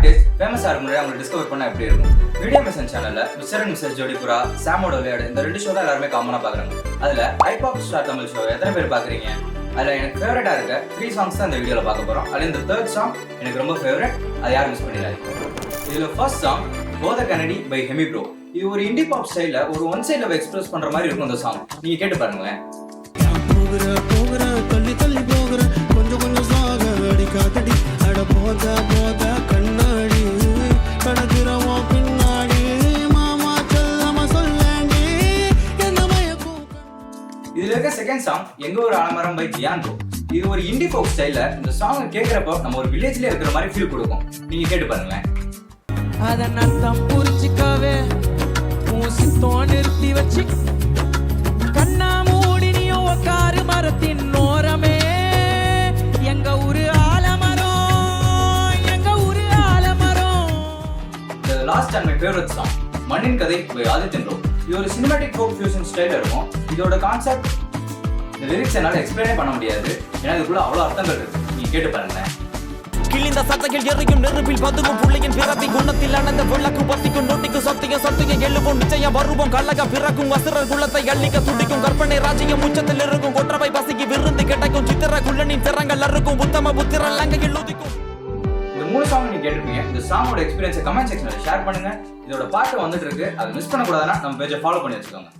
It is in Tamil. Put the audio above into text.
ஆர்டிஸ்ட் ஃபேமஸா இருக்க முன்னாடி அவங்க டிஸ்கவர் பண்ண எப்படி இருக்கும். மீடியா மிஷன் சேனல்ல மிஸ்டர் அண்ட் மிஸ்ஸஸ் ஜோடிபுரா, சாமோட விளையாடு இந்த 2 ஷோ தான் எல்லாருமே காமனா பாக்குறாங்க. அதுல ஐபாப் ஸ்டார் தமிழ் ஷோ எத்தனை பேர் பாக்குறீங்க? அதுல எனக்கு ஃபேவரட்டா இருக்க 3 சாங்ஸ் தான் இந்த வீடியோல பார்க்க போறோம். அதுல இந்த 3rd சாங் எனக்கு ரொம்ப ஃபேவரட். அதை யாரும் மிஸ் பண்ணிடாதீங்க. இதுல ஃபர்ஸ்ட் சாங் போத கனடி பை ஹெமி ப்ரோ. இது ஒரு இண்டி பாப் ஸ்டைல்ல ஒரு ஒன் சைட் லவ் எக்ஸ்பிரஸ் பண்ற மாதிரி இருக்கும் இந்த சாங். நீங்க கேட்டு பாருங்களேன். தள்ளி தள்ளி போகிற கொஞ்சம் கொஞ்சம் சாக அடிக்காதடி அட போத போத கண்ணாடி கடக்கிறவோ பின்னாடி மாமா செல்லமா சொல்லி என்ன மயக்கும். இதுல இருக்க செகண்ட் சாங் எங்க ஒரு ஆலமரம் பை ஜியான் ப்ரோ. இது ஒரு இண்டி ஃபோக் ஸ்டைல்ல இந்த சாங் கேக்குறப்போ நம்ம ஒரு வில்லேஜ்ல இருக்கிற மாதிரி ஃபீல் கொடுக்கும். நீங்க கேட்டு பாருங்களேன். அதன் அர்த்தம் புரிச்சுக்கவே மூசித்தோ நிறுத்தி வச்சு கண்ணா மூடி நீயோ உக்காரு மரத்தின் ஓரமே எங்க ஊரு ஆலமரம் எங்க ஊரு ஆலமரம். The last and my favorite song மண்ணின் கதை பை ஆதித்யன் ப்ரோ. இது ஒரு சினிமேட்டிக் ஃபோக் ஃபியூஷன் ஸ்டைல்ல இருக்கும். இதோட கான்செப்ட் இந்த லிரிக்ஸ் என்னால எக்ஸ்பிளைனே பண்ண முடியாது. ஏன்னா இதுக்குள்ள அவ்வளவு அர்த்தங்கள் இருக்கு. நீங்க கேட்டு பாருங்களேன். கிழிந்த சத்தங்கள் எரியும் நெருப்பில் பதுங்கும் புள்ளையின் பிறப்பி குணத்தில் அணந்த விளக்கு பத்திக்கும் நோட்டிக்கும் சத்தியம் எழுவோம் நிச்சயம் வருவோம் கள்ளக பிறக்கும் வசிரர் குள்ளத்தை அள்ளிக்க துடிக்கும் கற்பனை ராஜ்யம் உச்சத்தில் இருக்கும் கொற்றவை பசிக்கு விருந்து கிடைக்கும் சித்திர குள்ளனின் திறங்கள் அறுக்கும் உத்தம புத்திரன் லங்கையில் உதிக்கும். இந்த 3 சாங் நீங்க கேட்டிருப்பீங்க. இந்த சாங்கோட எக்ஸ்பீரியன்ஸை கமெண்ட் செக்ஷன்ல ஷேர் பண்ணுங்க. இதோட பாட்டு வந்துட்டு இருக்கு. அதை மிஸ் பண்ணக்கூடாதுன்னா நம்ம பேஜை ஃபாலோ பண்ணி வச்சுக்கோங்க.